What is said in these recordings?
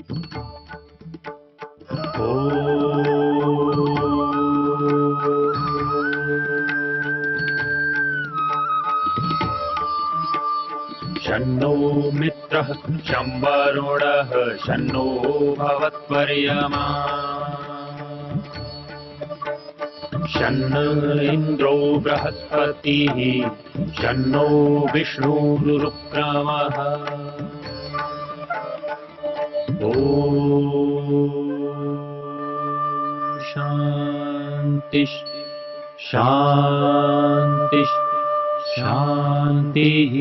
शन्नो मित्रः शं वरुणः शन्नो भवत्वर्यमा शन्न इन्द्रो बृहस्पतिः शन्नो विष्णुरुक्रमः ॐ शान्ति शान्ति शान्तिः।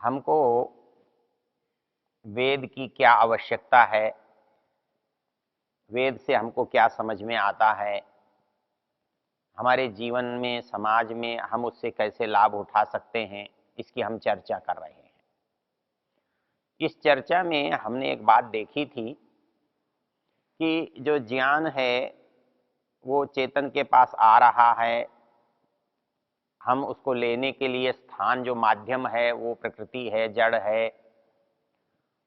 हमको वेद की क्या आवश्यकता है, वेद से हमको क्या समझ में आता है, हमारे जीवन में समाज में हम उससे कैसे लाभ उठा सकते हैं, इसकी हम चर्चा कर रहे हैं। इस चर्चा में हमने एक बात देखी थी कि जो ज्ञान है वो चेतन के पास आ रहा है, हम उसको लेने के लिए स्थान जो माध्यम है वो प्रकृति है, जड़ है।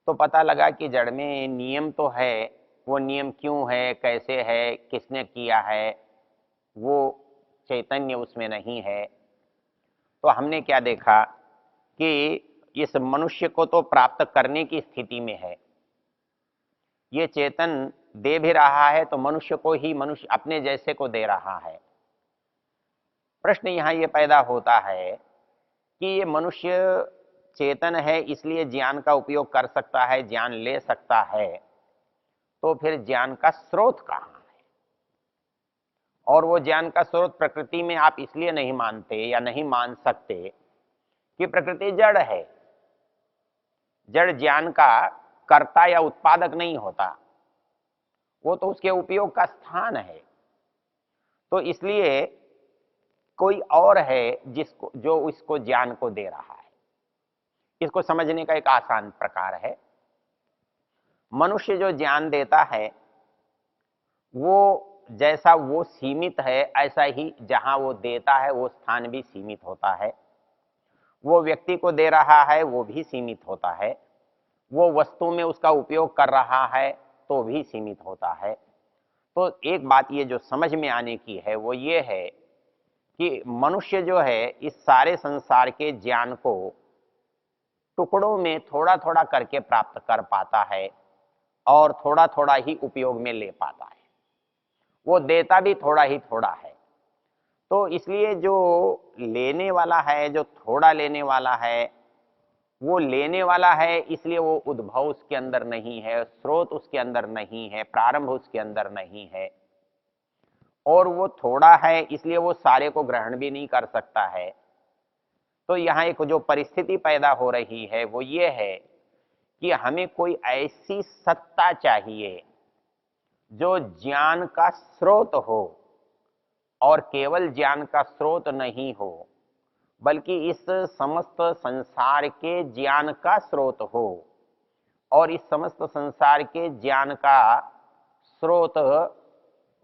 तो पता लगा कि जड़ में नियम तो है, वो नियम क्यों है, कैसे है, किसने किया है, वो चैतन्य उसमें नहीं है। तो हमने क्या देखा कि इस मनुष्य को तो प्राप्त करने की स्थिति में है, ये चेतन दे भी रहा है तो मनुष्य को ही, मनुष्य अपने जैसे को दे रहा है। प्रश्न यहाँ ये पैदा होता है कि ये मनुष्य चेतन है इसलिए ज्ञान का उपयोग कर सकता है, ज्ञान ले सकता है, तो फिर ज्ञान का स्रोत कहाँ है? और वो ज्ञान का स्रोत प्रकृति में आप इसलिए नहीं मानते या नहीं मान सकते कि प्रकृति जड़ है। जड़ ज्ञान का कर्ता या उत्पादक नहीं होता, वो तो उसके उपयोग का स्थान है। तो इसलिए कोई और है जिसको, जो इसको ज्ञान को दे रहा है। इसको समझने का एक आसान प्रकार है, मनुष्य जो ज्ञान देता है वो जैसा वो सीमित है, ऐसा ही जहां वो देता है वो स्थान भी सीमित होता है। वो व्यक्ति को दे रहा है वो भी सीमित होता है, वो वस्तु में उसका उपयोग कर रहा है तो भी सीमित होता है। तो एक बात ये जो समझ में आने की है वो ये है कि मनुष्य जो है इस सारे संसार के ज्ञान को टुकड़ों में थोड़ा थोड़ा करके प्राप्त कर पाता है और थोड़ा थोड़ा ही उपयोग में ले पाता है, वो देता भी थोड़ा ही थोड़ा है। तो इसलिए जो लेने वाला है, जो थोड़ा लेने वाला है, वो लेने वाला है इसलिए वो उद्भव उसके अंदर नहीं है, स्रोत उसके अंदर नहीं है, प्रारंभ उसके अंदर नहीं है। और वो थोड़ा है इसलिए वो सारे को ग्रहण भी नहीं कर सकता है। तो यहाँ एक जो परिस्थिति पैदा हो रही है वो ये है कि हमें कोई ऐसी सत्ता चाहिए जो ज्ञान का स्रोत हो, और केवल ज्ञान का स्रोत नहीं हो बल्कि इस समस्त संसार के ज्ञान का स्रोत हो। और इस समस्त संसार के ज्ञान का स्रोत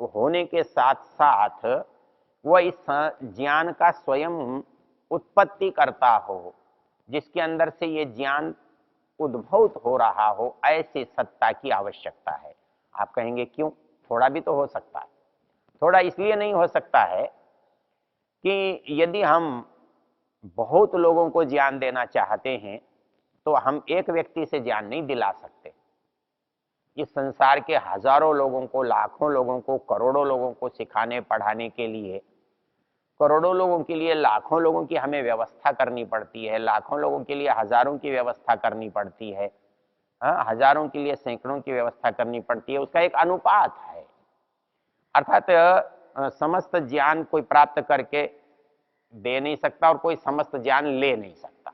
होने के साथ साथ वह इस ज्ञान का स्वयं उत्पत्ति करता हो, जिसके अंदर से ये ज्ञान उद्भूत हो रहा हो, ऐसी सत्ता की आवश्यकता है। आप कहेंगे क्यों? थोड़ा भी तो हो सकता है। थोड़ा इसलिए नहीं हो सकता है कि यदि हम बहुत लोगों को ज्ञान देना चाहते हैं तो हम एक व्यक्ति से ज्ञान नहीं दिला सकते। इस संसार के हजारों लोगों को, लाखों लोगों को, करोड़ों लोगों को सिखाने पढ़ाने के लिए, करोड़ों लोगों के लिए लाखों लोगों की हमें व्यवस्था करनी पड़ती है, लाखों लोगों के लिए हजारों की व्यवस्था करनी पड़ती है, हजारों के लिए सैकड़ों की व्यवस्था करनी पड़ती है। उसका एक अनुपात है। अर्थात समस्त ज्ञान कोई प्राप्त करके दे नहीं सकता और कोई समस्त ज्ञान ले नहीं सकता।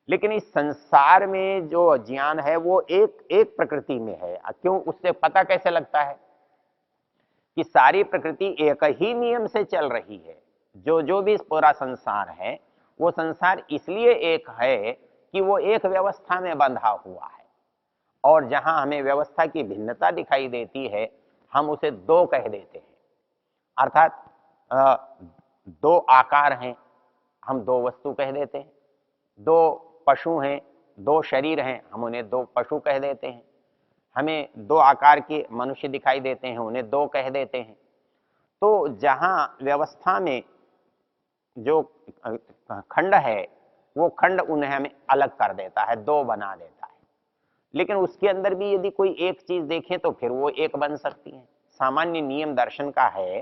लेकिन इस संसार में जो ज्ञान है वो एक एक प्रकृति में है। क्यों? उससे पता कैसे लगता है कि सारी प्रकृति एक ही नियम से चल रही है। जो जो भी पूरा संसार है वो संसार इसलिए एक है कि वो एक व्यवस्था में बंधा हुआ है। और जहां हमें व्यवस्था की भिन्नता दिखाई देती है हम उसे दो कह देते हैं। अर्थात दो आकार हैं, हम दो वस्तु कह देते हैं। दो पशु हैं, दो शरीर हैं, हम उन्हें दो पशु कह देते हैं। हमें दो आकार के मनुष्य दिखाई देते हैं, उन्हें दो कह देते हैं। तो जहां व्यवस्था में जो खंड है वो खंड उन्हें हमें अलग कर देता है, दो बना देता है। लेकिन उसके अंदर भी यदि कोई एक चीज देखें तो फिर वो एक बन सकती है। सामान्य नियम दर्शन का है,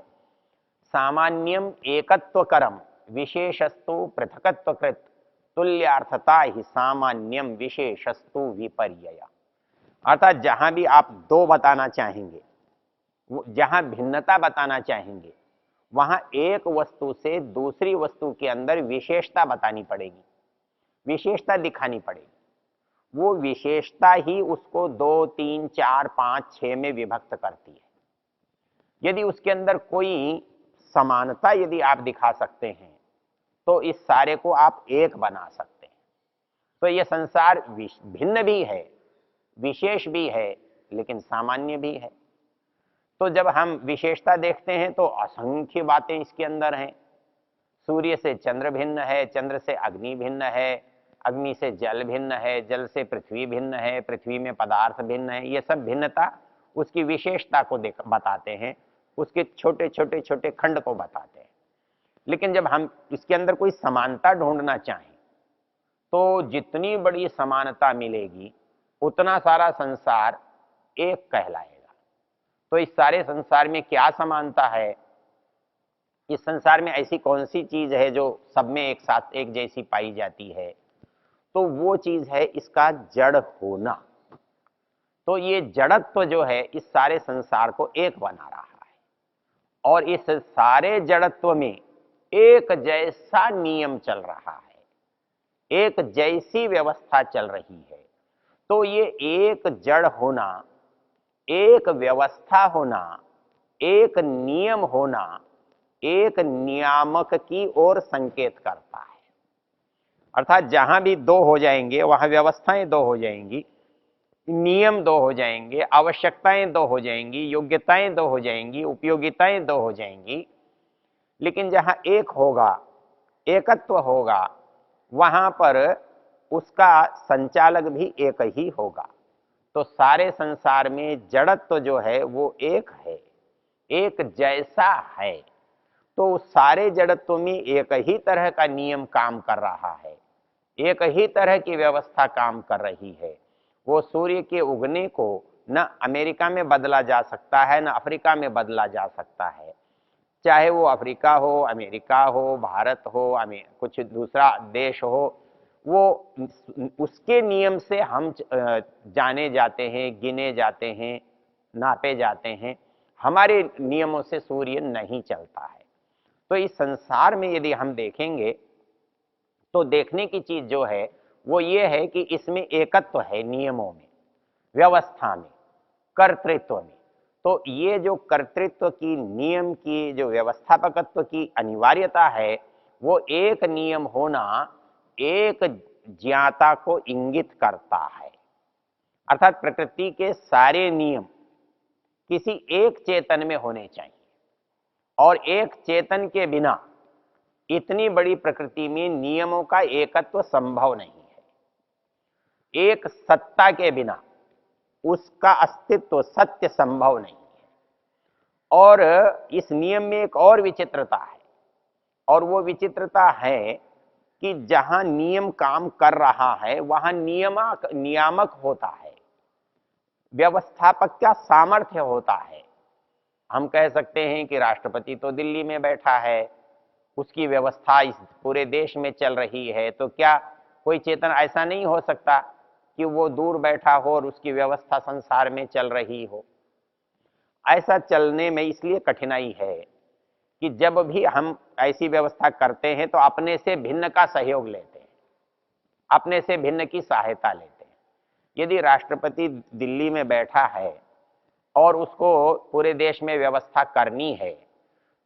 सामान्यम एकत्वकरम विशेषस्तु पृथकत्वकृत तुल्यार्थता ही सामान्यम विशेषस्तु विपर्यय। अर्थात जहां भी आप दो बताना चाहेंगे, जहां भिन्नता बताना चाहेंगे, वहां एक वस्तु से दूसरी वस्तु के अंदर विशेषता बतानी पड़ेगी, विशेषता दिखानी पड़ेगी। वो विशेषता ही उसको 2, 3, 4, 5, 6 में विभक्त करती है। यदि उसके अंदर कोई समानता यदि आप दिखा सकते हैं तो इस सारे को आप एक बना सकते हैं। तो यह संसार भिन्न भी है, विशेष भी है, लेकिन सामान्य भी है। तो जब हम विशेषता देखते हैं तो असंख्य बातें इसके अंदर हैं। सूर्य से चंद्र भिन्न है, चंद्र से अग्नि भिन्न है, अग्नि से जल भिन्न है, जल से पृथ्वी भिन्न है, पृथ्वी में पदार्थ भिन्न है। ये सब भिन्नता उसकी विशेषता को बताते हैं, उसके छोटे छोटे छोटे खंड को बताते हैं। लेकिन जब हम इसके अंदर कोई समानता ढूंढना चाहें तो जितनी बड़ी समानता मिलेगी उतना सारा संसार एक कहलाएगा। तो इस सारे संसार में क्या समानता है? इस संसार में ऐसी कौन सी चीज है जो सब में एक साथ एक जैसी पाई जाती है? तो वो चीज है इसका जड़ होना। तो ये जड़त्व जो है इस सारे संसार को एक बना रहा है और इस सारे जड़त्व में एक जैसा नियम चल रहा है, एक जैसी व्यवस्था चल रही है। तो ये एक जड़ होना, एक व्यवस्था होना, एक नियम होना, एक नियामक की ओर संकेत करता है। अर्थात जहां भी दो हो जाएंगे वहां व्यवस्थाएं दो हो जाएंगी, नियम दो हो जाएंगे, आवश्यकताएं दो हो जाएंगी, योग्यताएं दो हो जाएंगी, उपयोगिताएं दो हो जाएंगी। लेकिन जहां एक होगा, एकत्व होगा, वहां पर उसका संचालक भी एक ही होगा। तो सारे संसार में जड़त्व जो है वो एक है, एक जैसा है। तो सारे जड़त्व में एक ही तरह का नियम काम कर रहा है, एक ही तरह की व्यवस्था काम कर रही है। वो सूर्य के उगने को न अमेरिका में बदला जा सकता है, न अफ्रीका में बदला जा सकता है। चाहे वो अफ्रीका हो, अमेरिका हो, भारत हो, कुछ दूसरा देश हो, वो उसके नियम से हम जाने जाते हैं, गिने जाते हैं, नापे जाते हैं। हमारे नियमों से सूर्य नहीं चलता है। तो इस संसार में यदि हम देखेंगे तो देखने की चीज जो है वो ये है कि इसमें एकत्व है, नियमों में, व्यवस्था में, कर्तृत्व में। तो ये जो कर्तृत्व की, नियम की, जो व्यवस्थापकत्व की अनिवार्यता है, वो एक नियम होना एक ज्ञाता को इंगित करता है। अर्थात प्रकृति के सारे नियम किसी एक चेतन में होने चाहिए और एक चेतन के बिना इतनी बड़ी प्रकृति में नियमों का एकत्व संभव नहीं है। एक सत्ता के बिना उसका अस्तित्व, सत्य संभव नहीं है। और इस नियम में एक और विचित्रता है, और वो विचित्रता है कि जहां नियम काम कर रहा है वहां नियामक होता है, व्यवस्थापक का सामर्थ्य होता है। हम कह सकते हैं कि राष्ट्रपति तो दिल्ली में बैठा है, उसकी व्यवस्था इस पूरे देश में चल रही है। तो क्या कोई चेतन ऐसा नहीं हो सकता कि वो दूर बैठा हो और उसकी व्यवस्था संसार में चल रही हो? ऐसा चलने में इसलिए कठिनाई है कि जब भी हम ऐसी व्यवस्था करते हैं तो अपने से भिन्न का सहयोग लेते हैं, अपने से भिन्न की सहायता लेते हैं। यदि राष्ट्रपति दिल्ली में बैठा है और उसको पूरे देश में व्यवस्था करनी है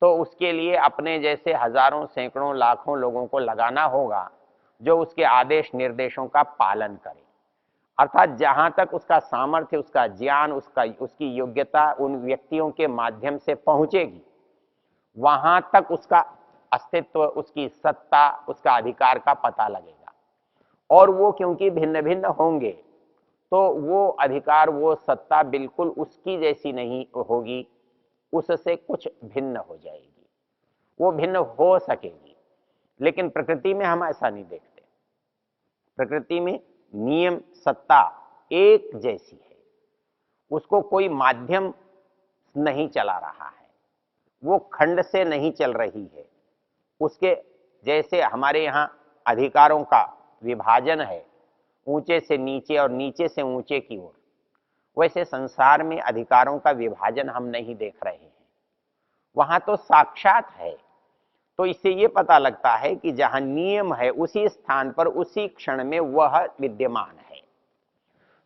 तो उसके लिए अपने जैसे हजारों, सैकड़ों, लाखों लोगों को लगाना होगा जो उसके आदेश निर्देशों का पालन करें। अर्थात जहां तक उसका सामर्थ्य, उसका ज्ञान, उसकी योग्यता उन व्यक्तियों के माध्यम से पहुंचेगी, वहां तक उसका अस्तित्व, उसकी सत्ता, उसका अधिकार का पता लगेगा। और वो क्योंकि भिन्न भिन्न होंगे, तो वो अधिकार, वो सत्ता बिल्कुल उसकी जैसी नहीं होगी, उससे कुछ भिन्न हो जाएगी, वो भिन्न हो सकेगी। लेकिन प्रकृति में हम ऐसा नहीं देखते। प्रकृति में नियम, सत्ता एक जैसी है, उसको कोई माध्यम नहीं चला रहा है, वो खंड से नहीं चल रही है। उसके जैसे हमारे यहाँ अधिकारों का विभाजन है, ऊंचे से नीचे और नीचे से ऊंचे की ओर, वैसे संसार में अधिकारों का विभाजन हम नहीं देख रहे हैं। वहां तो साक्षात है। तो इससे ये पता लगता है कि जहां नियम है, उसी स्थान पर उसी क्षण में वह विद्यमान है।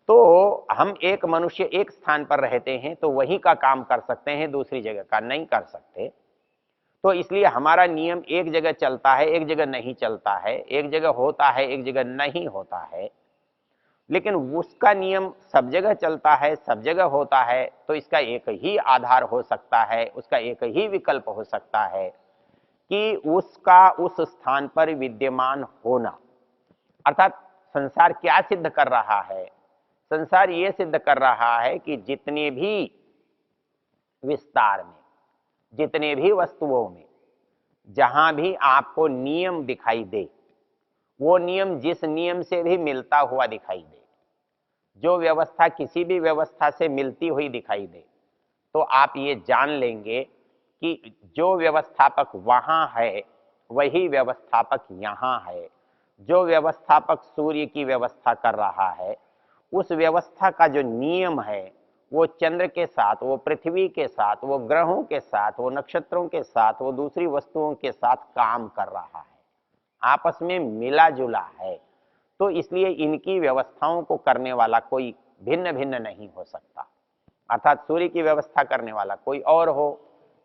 तो हम एक मनुष्य एक स्थान पर रहते हैं तो वही का काम कर सकते हैं, दूसरी जगह का नहीं कर सकते। तो इसलिए हमारा नियम एक जगह चलता है, एक जगह नहीं चलता है, एक जगह होता है, एक जगह नहीं होता है। लेकिन उसका नियम सब जगह चलता है, सब जगह होता है, तो इसका एक ही आधार हो सकता है, उसका एक ही विकल्प हो सकता है कि उसका उस स्थान पर विद्यमान होना। अर्थात संसार क्या सिद्ध कर रहा है? संसार ये सिद्ध कर रहा है कि जितने भी विस्तार में, जितने भी वस्तुओं में, जहां भी आपको नियम दिखाई दे, वो नियम जिस नियम से भी मिलता हुआ दिखाई दे, जो व्यवस्था किसी भी व्यवस्था से मिलती हुई दिखाई दे, तो आप ये जान लेंगे कि जो व्यवस्थापक वहां है, वही व्यवस्थापक यहां है। जो व्यवस्थापक सूर्य की व्यवस्था कर रहा है, उस व्यवस्था का जो नियम है, वो चंद्र के साथ, वो पृथ्वी के साथ, वो ग्रहों के साथ, वो नक्षत्रों के साथ, वो दूसरी वस्तुओं के साथ काम कर रहा है, आपस में मिला जुला है। तो इसलिए इनकी व्यवस्थाओं को करने वाला कोई भिन्न भिन्न नहीं हो सकता। अर्थात सूर्य की व्यवस्था करने वाला कोई और हो,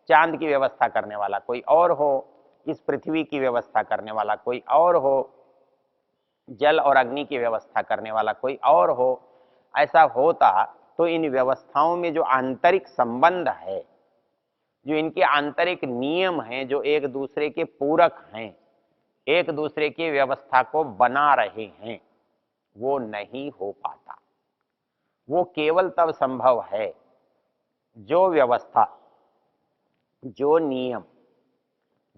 चांद की व्यवस्था करने वाला कोई और हो, इस पृथ्वी की व्यवस्था करने वाला कोई और हो, जल और अग्नि की व्यवस्था करने वाला कोई और हो। ऐसा होता तो इन व्यवस्थाओं में जो आंतरिक संबंध है, जो इनके आंतरिक नियम हैं, जो एक दूसरे के पूरक हैं, एक दूसरे की व्यवस्था को बना रहे हैं, वो नहीं हो पाता। वो केवल तब संभव है जो व्यवस्था, जो नियम,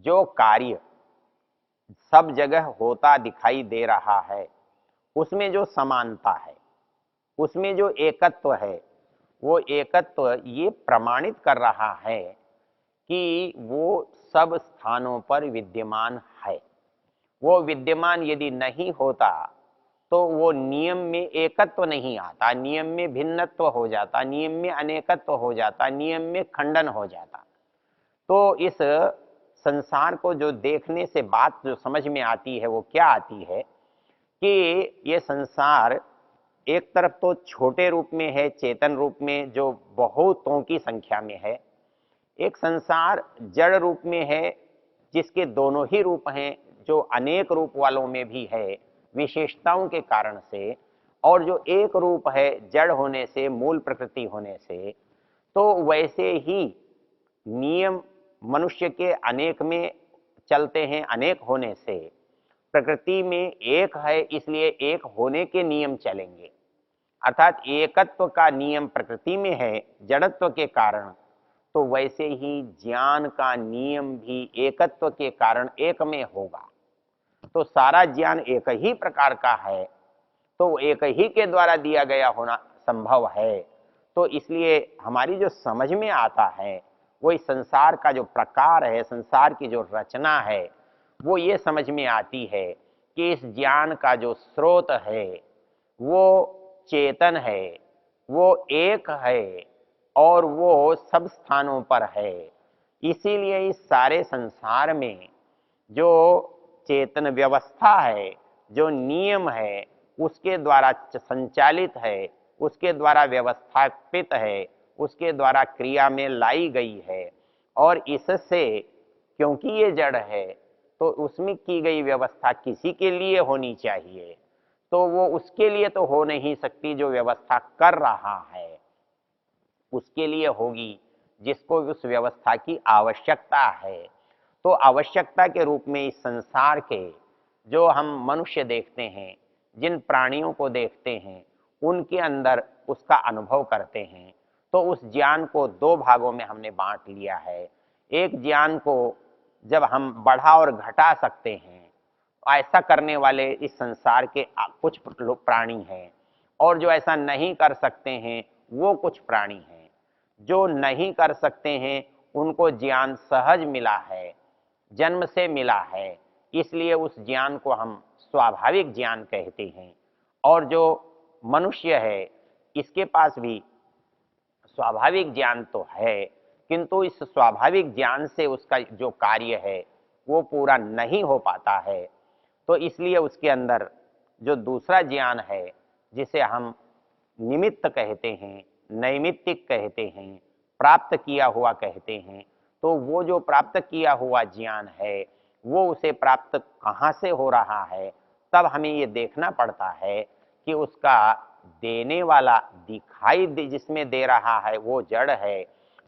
जो कार्य सब जगह होता दिखाई दे रहा है, उसमें जो समानता है, उसमें जो एकत्व है, वो एकत्व ये प्रमाणित कर रहा है कि वो सब स्थानों पर विद्यमान है। वो विद्यमान यदि नहीं होता तो वो नियम में एकत्व नहीं आता, नियम में भिन्नत्व हो जाता, नियम में अनेकत्व हो जाता, नियम में खंडन हो जाता। तो इस संसार को जो देखने से बात जो समझ में आती है, वो क्या आती है कि ये संसार एक तरफ तो छोटे रूप में है, चेतन रूप में जो बहुतों की संख्या में है, एक संसार जड़ रूप में है जिसके दोनों ही रूप हैं, जो अनेक रूप वालों में भी है विशेषताओं के कारण से, और जो एक रूप है जड़ होने से, मूल प्रकृति होने से। तो वैसे ही नियम मनुष्य के अनेक में चलते हैं, अनेक होने से प्रकृति में एक है, इसलिए एक होने के नियम चलेंगे। अर्थात एकत्व का नियम प्रकृति में है जड़त्व के कारण, तो वैसे ही ज्ञान का नियम भी एकत्व के कारण एक में होगा। तो सारा ज्ञान एक ही प्रकार का है, तो एक ही के द्वारा दिया गया होना संभव है। तो इसलिए हमारी जो समझ में आता है, वही संसार का जो प्रकार है, संसार की जो रचना है, वो ये समझ में आती है कि इस ज्ञान का जो स्रोत है वो चेतन है, वो एक है और वो सब स्थानों पर है। इसीलिए इस सारे संसार में जो चेतन व्यवस्था है, जो नियम है, उसके द्वारा संचालित है, उसके द्वारा व्यवस्थापित है, उसके द्वारा क्रिया में लाई गई है। और इससे क्योंकि ये जड़ है, तो उसमें की गई व्यवस्था किसी के लिए होनी चाहिए। तो वो उसके लिए तो हो नहीं सकती जो व्यवस्था कर रहा है, उसके लिए होगी जिसको उस व्यवस्था की आवश्यकता है। तो आवश्यकता के रूप में इस संसार के जो हम मनुष्य देखते हैं, जिन प्राणियों को देखते हैं, उनके अंदर उसका अनुभव करते हैं। तो उस ज्ञान को दो भागों में हमने बांट लिया है। एक ज्ञान को जब हम बढ़ा और घटा सकते हैं, ऐसा करने वाले इस संसार के कुछ प्राणी हैं, और जो ऐसा नहीं कर सकते हैं वो कुछ प्राणी हैं। जो नहीं कर सकते हैं उनको ज्ञान सहज मिला है, जन्म से मिला है, इसलिए उस ज्ञान को हम स्वाभाविक ज्ञान कहते हैं। और जो मनुष्य है इसके पास भी स्वाभाविक ज्ञान तो है, किंतु इस स्वाभाविक ज्ञान से उसका जो कार्य है वो पूरा नहीं हो पाता है। तो इसलिए उसके अंदर जो दूसरा ज्ञान है, जिसे हम निमित्त कहते हैं, नैमित्तिक कहते हैं, प्राप्त किया हुआ कहते हैं, तो वो जो प्राप्त किया हुआ ज्ञान है वो उसे प्राप्त कहाँ से हो रहा है, तब हमें ये देखना पड़ता है कि उसका देने वाला दिखाई जिसमें दे रहा है वो जड़ है,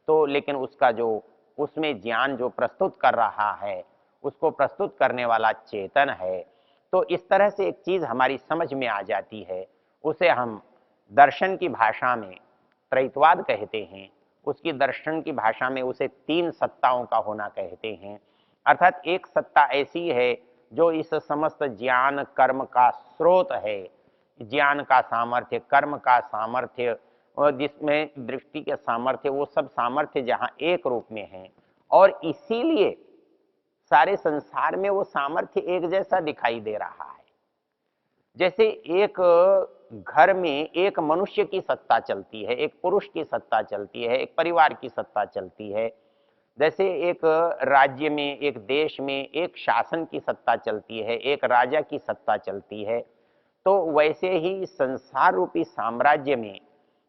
तो लेकिन उसका जो उसमें ज्ञान जो प्रस्तुत कर रहा है उसको प्रस्तुत करने वाला चेतन है। तो इस तरह से एक चीज हमारी समझ में आ जाती है, उसे हम दर्शन की भाषा में त्रैतवाद कहते हैं। उसकी दर्शन की भाषा में उसे तीन सत्ताओं का होना कहते हैं। अर्थात एक सत्ता ऐसी है जो इस समस्त ज्ञान कर्म का स्रोत है, ज्ञान का सामर्थ्य, कर्म का सामर्थ्य, और जिसमें दृष्टि के सामर्थ्य, वो सब सामर्थ्य जहाँ एक रूप में है, और इसीलिए सारे संसार में वो सामर्थ्य एक जैसा दिखाई दे रहा है। जैसे एक घर में एक मनुष्य की सत्ता चलती है, एक पुरुष की सत्ता चलती है, एक परिवार की सत्ता चलती है, जैसे एक राज्य में, एक देश में एक शासन की सत्ता चलती है, एक राजा की सत्ता चलती है, तो वैसे ही संसार रूपी साम्राज्य में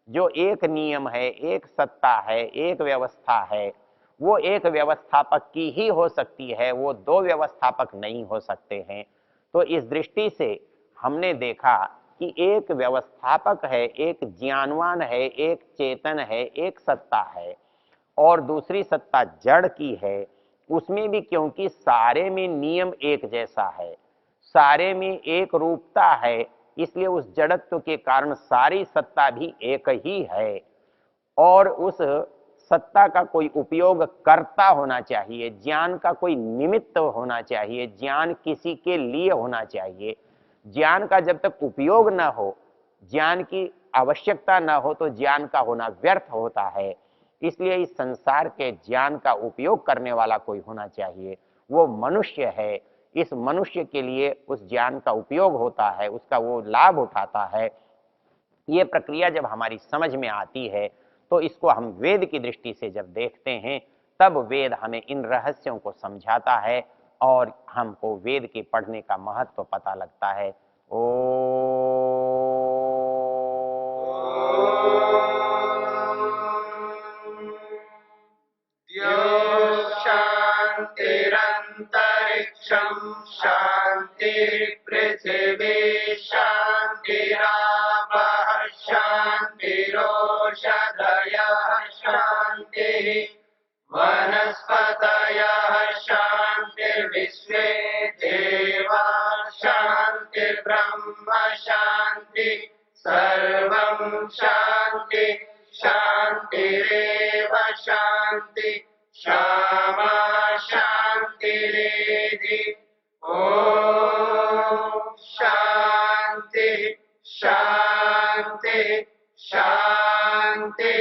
जो एक नियम है, एक सत्ता है, एक व्यवस्था है, वो एक व्यवस्थापक की ही हो सकती है, वो दो व्यवस्थापक नहीं हो सकते हैं। तो इस दृष्टि से हमने देखा कि एक व्यवस्थापक है, एक ज्ञानवान है, एक चेतन है, एक सत्ता है, और दूसरी सत्ता जड़ की है। उसमें भी क्योंकि सारे में नियम एक जैसा है, सारे में एक रूपता है, इसलिए उस जड़त्व के कारण सारी सत्ता भी एक ही है। और उस सत्ता का कोई उपयोग करता होना चाहिए, ज्ञान का कोई निमित्त होना चाहिए, ज्ञान किसी के लिए होना चाहिए। ज्ञान का जब तक उपयोग न हो, ज्ञान की आवश्यकता न हो, तो ज्ञान का होना व्यर्थ होता है। इसलिए इस संसार के ज्ञान का उपयोग करने वाला कोई होना चाहिए, वो मनुष्य है। इस मनुष्य के लिए उस ज्ञान का उपयोग होता है, उसका वो लाभ उठाता है। ये प्रक्रिया जब हमारी समझ में आती है, तो इसको हम वेद की दृष्टि से जब देखते हैं, तब वेद हमें इन रहस्यों को समझाता है और हमको वेद के पढ़ने का महत्व पता लगता है। ओ शांतिरंतरिक्षं शांति पृथिवी शांतिरापः शांतिरोषधयः शांतिः वनस्पतयः शांतिर्विश्वे देवा शांतिर्ब्रह्म शांति सर्वं शांति शांतिरेव शांति क्षमा शांतिरेधि। ओम शांति शांति शांति।